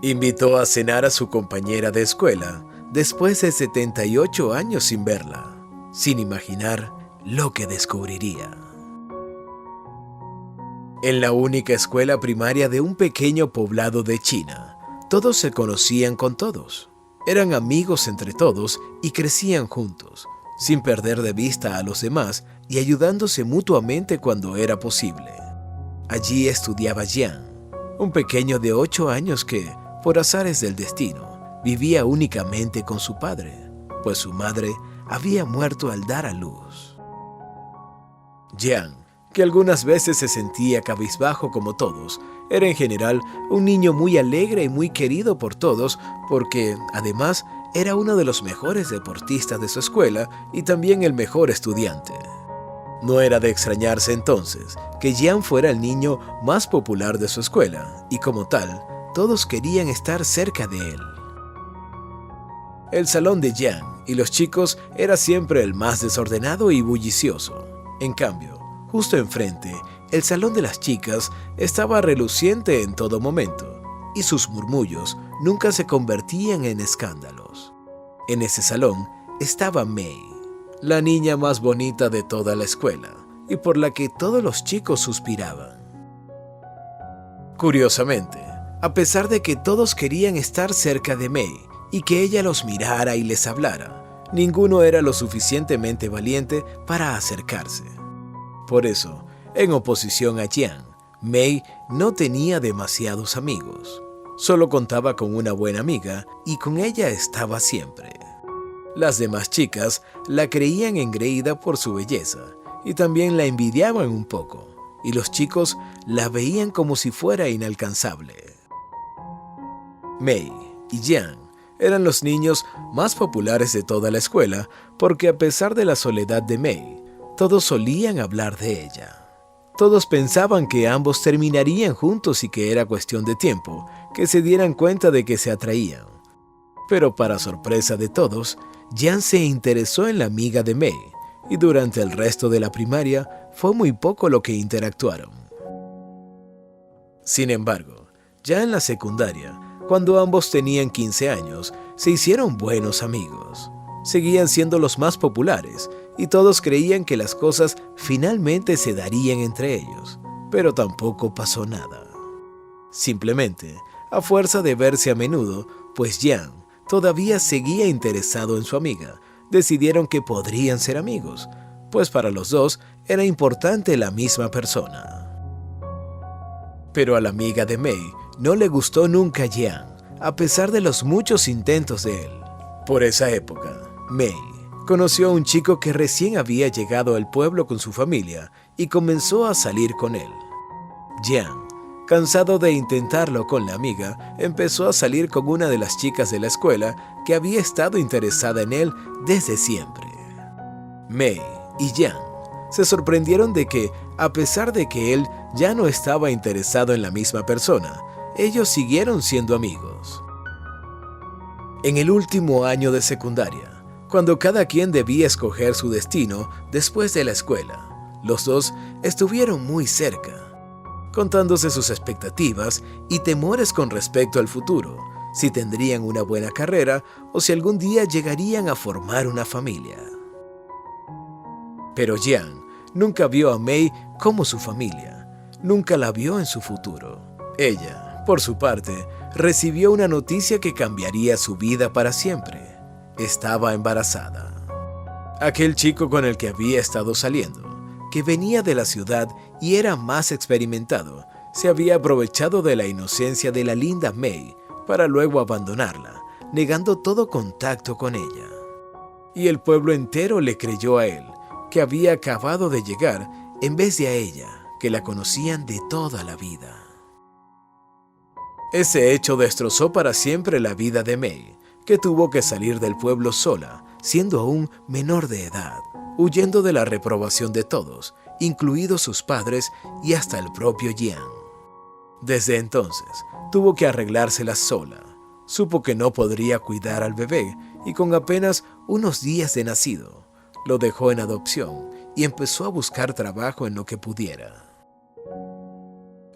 Invitó a cenar a su compañera de escuela después de 78 años sin verla, sin imaginar lo que descubriría. En la única escuela primaria de un pequeño poblado de China, todos se conocían con todos. Eran amigos entre todos y crecían juntos, sin perder de vista a los demás y ayudándose mutuamente cuando era posible. Allí estudiaba Jian, un pequeño de 8 años que, por azares del destino, vivía únicamente con su padre, pues su madre había muerto al dar a luz. Jian, que algunas veces se sentía cabizbajo como todos, era en general un niño muy alegre y muy querido por todos porque, además, era uno de los mejores deportistas de su escuela y también el mejor estudiante. No era de extrañarse entonces que Jian fuera el niño más popular de su escuela y como tal, todos querían estar cerca de él. El salón de Jian y los chicos era siempre el más desordenado y bullicioso. En cambio, justo enfrente, el salón de las chicas estaba reluciente en todo momento, y sus murmullos nunca se convertían en escándalos. En ese salón estaba Mei, la niña más bonita de toda la escuela, y por la que todos los chicos suspiraban. Curiosamente, a pesar de que todos querían estar cerca de Mei y que ella los mirara y les hablara, ninguno era lo suficientemente valiente para acercarse. Por eso, en oposición a Jian, Mei no tenía demasiados amigos. Solo contaba con una buena amiga y con ella estaba siempre. Las demás chicas la creían engreída por su belleza y también la envidiaban un poco, y los chicos la veían como si fuera inalcanzable. Mei y Jian eran los niños más populares de toda la escuela porque a pesar de la soledad de Mei, todos solían hablar de ella. Todos pensaban que ambos terminarían juntos y que era cuestión de tiempo que se dieran cuenta de que se atraían. Pero para sorpresa de todos, Jian se interesó en la amiga de Mei y durante el resto de la primaria fue muy poco lo que interactuaron. Sin embargo, ya en la secundaria, cuando ambos tenían 15 años, se hicieron buenos amigos. Seguían siendo los más populares y todos creían que las cosas finalmente se darían entre ellos, pero tampoco pasó nada. Simplemente, a fuerza de verse a menudo, pues Jian todavía seguía interesado en su amiga, decidieron que podrían ser amigos, pues para los dos era importante la misma persona. Pero a la amiga de Mei no le gustó nunca Jian, a pesar de los muchos intentos de él. Por esa época, Mei conoció a un chico que recién había llegado al pueblo con su familia y comenzó a salir con él. Jian, cansado de intentarlo con la amiga, empezó a salir con una de las chicas de la escuela que había estado interesada en él desde siempre. Mei y Jian se sorprendieron de que, a pesar de que él ya no estaba interesado en la misma persona, ellos siguieron siendo amigos. En el último año de secundaria, cuando cada quien debía escoger su destino después de la escuela, los dos estuvieron muy cerca, contándose sus expectativas y temores con respecto al futuro, si tendrían una buena carrera o si algún día llegarían a formar una familia. Pero Jian nunca vio a Mei como su familia, nunca la vio en su futuro. Ella, por su parte, recibió una noticia que cambiaría su vida para siempre. Estaba embarazada. Aquel chico con el que había estado saliendo, que venía de la ciudad y era más experimentado, se había aprovechado de la inocencia de la linda Mei para luego abandonarla, negando todo contacto con ella. Y el pueblo entero le creyó a él, que había acabado de llegar, en vez de a ella, que la conocían de toda la vida. Ese hecho destrozó para siempre la vida de Mei, que tuvo que salir del pueblo sola, siendo aún menor de edad, huyendo de la reprobación de todos, incluidos sus padres y hasta el propio Jian. Desde entonces, tuvo que arreglársela sola. Supo que no podría cuidar al bebé y con apenas unos días de nacido, lo dejó en adopción y empezó a buscar trabajo en lo que pudiera.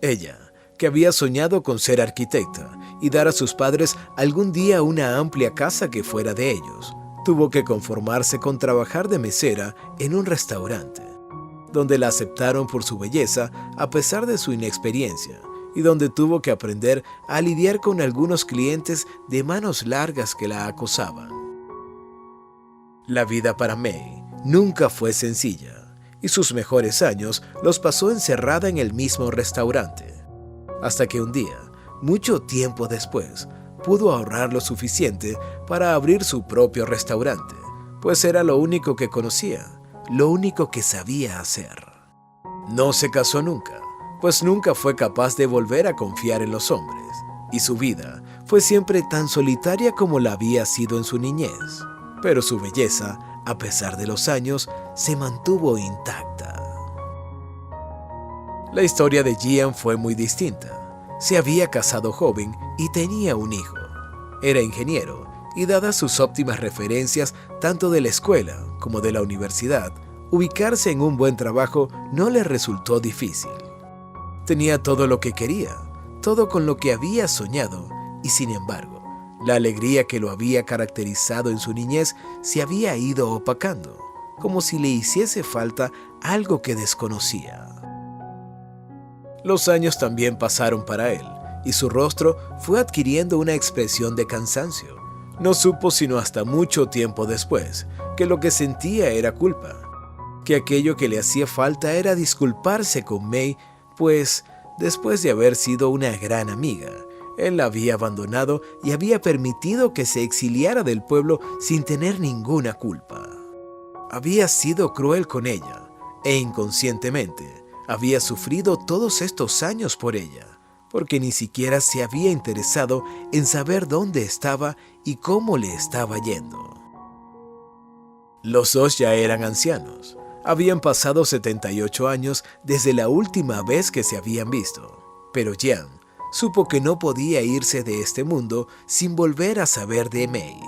Ella, que había soñado con ser arquitecta y dar a sus padres algún día una amplia casa que fuera de ellos. Tuvo que conformarse con trabajar de mesera en un restaurante, donde la aceptaron por su belleza a pesar de su inexperiencia, y donde tuvo que aprender a lidiar con algunos clientes de manos largas que la acosaban. La vida para May nunca fue sencilla, y sus mejores años los pasó encerrada en el mismo restaurante, hasta que un día, mucho tiempo después, pudo ahorrar lo suficiente para abrir su propio restaurante, pues era lo único que conocía, lo único que sabía hacer. No se casó nunca, pues nunca fue capaz de volver a confiar en los hombres, y su vida fue siempre tan solitaria como la había sido en su niñez. Pero su belleza, a pesar de los años, se mantuvo intacta. La historia de Gian fue muy distinta. Se había casado joven y tenía un hijo. Era ingeniero, y dadas sus óptimas referencias tanto de la escuela como de la universidad, ubicarse en un buen trabajo no le resultó difícil. Tenía todo lo que quería, todo con lo que había soñado, y sin embargo, la alegría que lo había caracterizado en su niñez se había ido opacando, como si le hiciese falta algo que desconocía. Los años también pasaron para él, y su rostro fue adquiriendo una expresión de cansancio. No supo sino hasta mucho tiempo después que lo que sentía era culpa, que aquello que le hacía falta era disculparse con May, pues después de haber sido una gran amiga, él la había abandonado y había permitido que se exiliara del pueblo sin tener ninguna culpa. Había sido cruel con ella e inconscientemente había sufrido todos estos años por ella, porque ni siquiera se había interesado en saber dónde estaba y cómo le estaba yendo. Los dos ya eran ancianos. Habían pasado 78 años desde la última vez que se habían visto, pero Gian supo que no podía irse de este mundo sin volver a saber de May.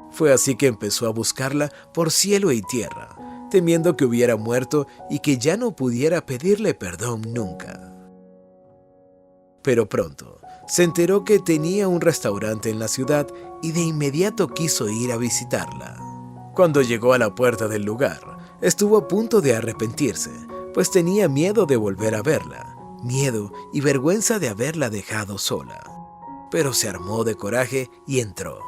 Fue así que empezó a buscarla por cielo y tierra, temiendo que hubiera muerto y que ya no pudiera pedirle perdón nunca. Pero pronto se enteró que tenía un restaurante en la ciudad y de inmediato quiso ir a visitarla. Cuando llegó a la puerta del lugar, estuvo a punto de arrepentirse, pues tenía miedo de volver a verla, miedo y vergüenza de haberla dejado sola. Pero se armó de coraje y entró.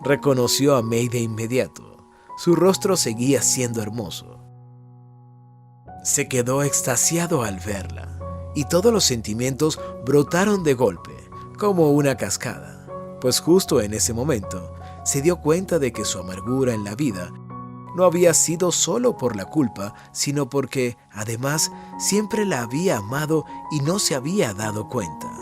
Reconoció a May de inmediato. Su rostro seguía siendo hermoso. Se quedó extasiado al verla, y todos los sentimientos brotaron de golpe, como una cascada, pues justo en ese momento se dio cuenta de que su amargura en la vida no había sido solo por la culpa, sino porque, además, siempre la había amado y no se había dado cuenta.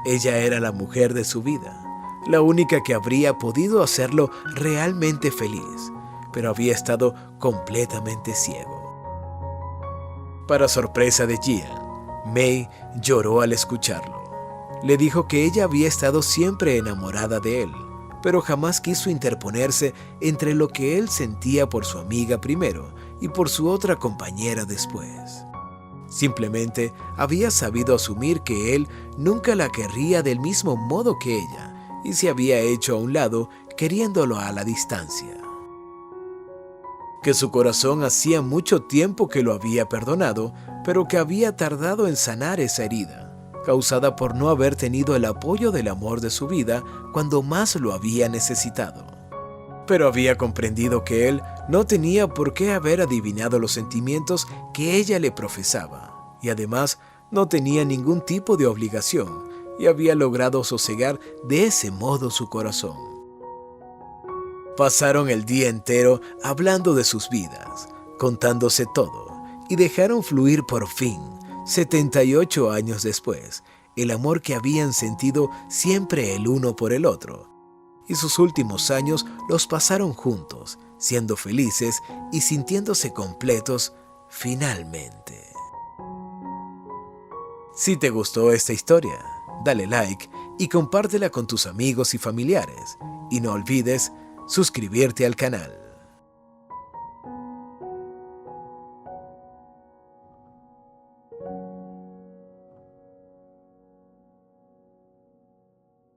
Ella era la mujer de su vida, la única que habría podido hacerlo realmente feliz, pero había estado completamente ciego. Para sorpresa de Gian, May lloró al escucharlo. Le dijo que ella había estado siempre enamorada de él, pero jamás quiso interponerse entre lo que él sentía por su amiga primero y por su otra compañera después. Simplemente había sabido asumir que él nunca la querría del mismo modo que ella y se había hecho a un lado queriéndolo a la distancia. Que su corazón hacía mucho tiempo que lo había perdonado, pero que había tardado en sanar esa herida, causada por no haber tenido el apoyo del amor de su vida cuando más lo había necesitado. Pero había comprendido que él no tenía por qué haber adivinado los sentimientos que ella le profesaba, y además no tenía ningún tipo de obligación, y había logrado sosegar de ese modo su corazón. Pasaron el día entero hablando de sus vidas, contándose todo, y dejaron fluir por fin, 78 años después, el amor que habían sentido siempre el uno por el otro. Y sus últimos años los pasaron juntos, siendo felices y sintiéndose completos finalmente. Si te gustó esta historia, dale like y compártela con tus amigos y familiares. Y no olvides suscribirte al canal.